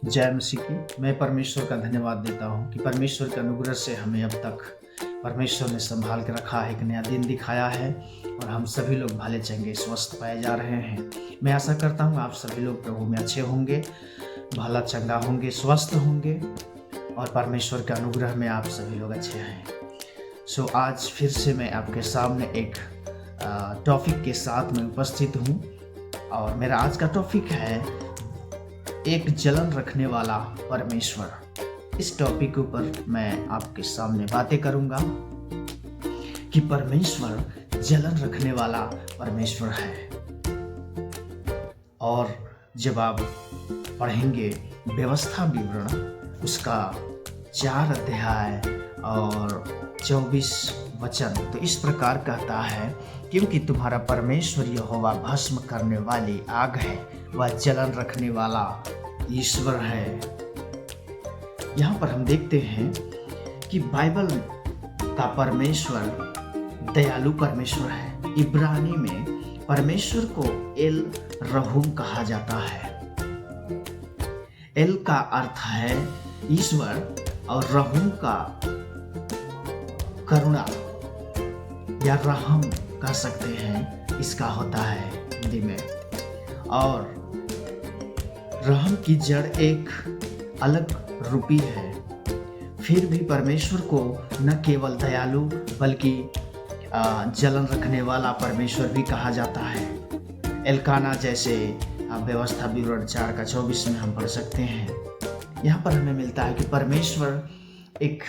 जय मसीह की। मैं परमेश्वर का धन्यवाद देता हूँ कि परमेश्वर के अनुग्रह से हमें अब तक परमेश्वर ने संभाल के रखा है, एक नया दिन दिखाया है और हम सभी लोग भले चंगे स्वस्थ पाए जा रहे हैं। मैं आशा करता हूँ आप सभी लोग प्रभु में अच्छे होंगे, भला चंगा होंगे, स्वस्थ होंगे और परमेश्वर के अनुग्रह में आप सभी लोग अच्छे हैं। आज फिर से मैं आपके सामने एक टॉपिक के साथ में उपस्थित हूँ और मेरा आज का टॉपिक है एक जलन रखने वाला परमेश्वर। इस टॉपिक के ऊपर मैं आपके सामने बातें करूंगा कि परमेश्वर जलन रखने वाला परमेश्वर है। और जब आप पढ़ेंगे व्यवस्था विवरण उसका 4 अध्याय और 24 वचन, तो इस प्रकार कहता है, क्योंकि तुम्हारा परमेश्वर यहोवा भस्म करने वाली आग है, वह जलन रखने वाला ईश्वर है। यहाँ पर हम देखते हैं कि बाइबल का परमेश्वर दयालु परमेश्वर है। इब्रानी में परमेश्वर को एल रहूम कहा जाता है। एल का अर्थ है ईश्वर और रहूम का करुणा या रहम कह सकते हैं, इसका होता है हिंदी में। और रहम की जड़ एक अलग रूपी है। फिर भी परमेश्वर को न केवल दयालु बल्कि जलन रखने वाला परमेश्वर भी कहा जाता है। एलकाना जैसे व्यवस्था विवरण 4 का 24 में हम पढ़ सकते हैं। यहाँ पर हमें मिलता है कि परमेश्वर एक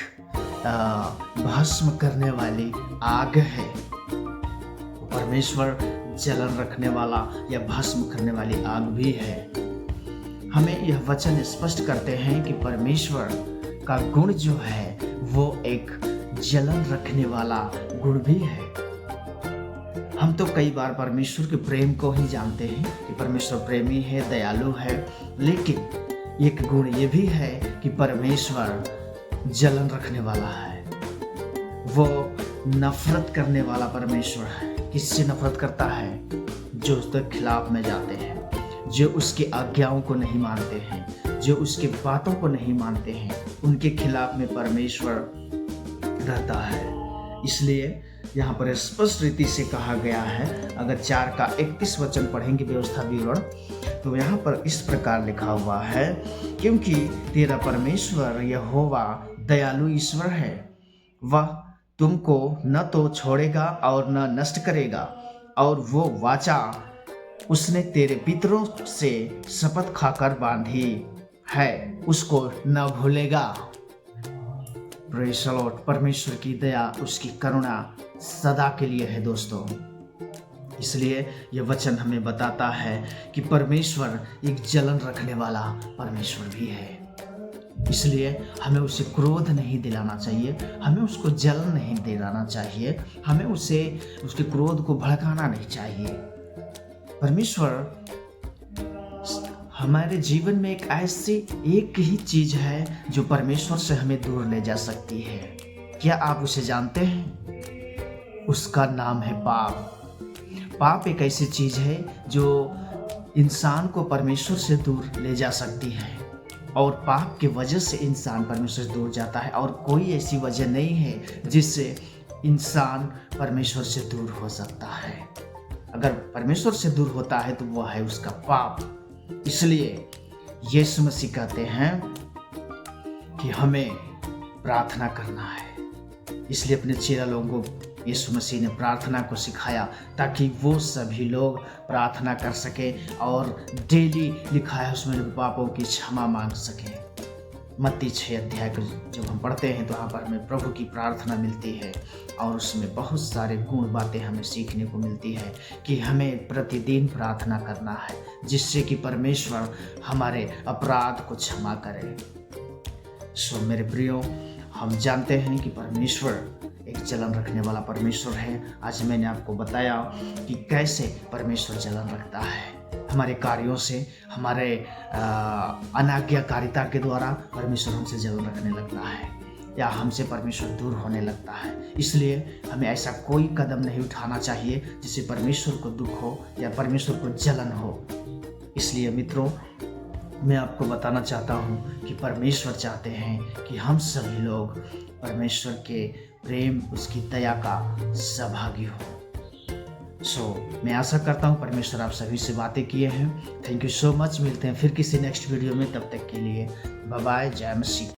भस्म करने वाली आग है। परमेश्वर जलन रखने वाला या भस्म करने वाली आग भी है। हमें यह वचन स्पष्ट करते हैं कि परमेश्वर का गुण जो है वो एक जलन रखने वाला गुण भी है। हम तो कई बार परमेश्वर के प्रेम को ही जानते हैं कि परमेश्वर प्रेमी है, दयालु है, लेकिन एक गुण ये भी है कि परमेश्वर जलन रखने वाला है। वो नफरत करने वाला परमेश्वर है। किससे नफरत करता है? जो उसके खिलाफ में जाते हैं, जो उसकी आज्ञाओं को नहीं मानते हैं, जो उसकी बातों को नहीं मानते हैं, उनके खिलाफ में परमेश्वर रहता है। इसलिए यहाँ पर स्पष्ट रीति से कहा गया है, अगर 4 का 31 वचन पढ़ेंगे व्यवस्था विवरण, तो यहाँ पर इस प्रकार लिखा हुआ है, क्योंकि तेरा परमेश्वर यहोवा दयालु ईश्वर है, वह तुमको न तो छोड़ेगा और न नष्ट करेगा, और वो वाचा उसने तेरे पितरों से शपथ खाकर बांधी है, उसको न भूलेगा। Praise the Lord. परमेश्वर की दया, उसकी करुणा सदा के लिए है दोस्तों। इसलिए यह वचन हमें बताता है कि परमेश्वर एक जलन रखने वाला परमेश्वर भी है। इसलिए हमें उसे क्रोध नहीं दिलाना चाहिए, हमें उसको जलन नहीं दिलाना चाहिए, हमें उसके क्रोध को भड़काना नहीं चाहिए। परमेश्वर हमारे जीवन में एक ऐसी एक ही चीज है जो परमेश्वर से हमें दूर ले जा सकती है। क्या आप उसे जानते हैं? उसका नाम है पाप। पाप एक ऐसी चीज है जो इंसान को परमेश्वर से दूर ले जा सकती है, और पाप की वजह से इंसान परमेश्वर से दूर जाता है, और कोई ऐसी वजह नहीं है जिससे इंसान परमेश्वर से दूर हो सकता है। अगर परमेश्वर से दूर होता है तो वह है उसका पाप। इसलिए यीशु मसीह कहते हैं कि हमें प्रार्थना करना है। इसलिए अपने चेला लोगों को यीशु मसीह ने प्रार्थना को सिखाया, ताकि वो सभी लोग प्रार्थना कर सके और डेली लिखा है उसमें पापों की क्षमा मांग सके। मत्ती 6 अध्याय को जब हम पढ़ते हैं तो वहाँ पर हमें प्रभु की प्रार्थना मिलती है, और उसमें बहुत सारे गुण बातें हमें सीखने को मिलती है कि हमें प्रतिदिन प्रार्थना करना है, जिससे कि परमेश्वर हमारे अपराध को क्षमा करे। मेरे प्रियो, हम जानते हैं कि परमेश्वर एक जलन रखने वाला परमेश्वर है। आज मैंने आपको बताया कि कैसे परमेश्वर जलन रखता है। हमारे कार्यों से, हमारे अनाज्ञाकारिता के द्वारा परमेश्वर हमसे जलन रखने लगता है, या हमसे परमेश्वर दूर होने लगता है। इसलिए हमें ऐसा कोई कदम नहीं उठाना चाहिए जिससे परमेश्वर को दुख हो या परमेश्वर को जलन हो। इसलिए मित्रों, मैं आपको बताना चाहता हूँ कि परमेश्वर चाहते हैं कि हम सभी लोग परमेश्वर के प्रेम, उसकी दया का सहभागी हो। मैं आशा करता हूँ परमेश्वर आप सभी से बातें किए हैं। Thank you so much. मिलते हैं फिर किसी नेक्स्ट वीडियो में, तब तक के लिए बाय बाय। जय मसीह।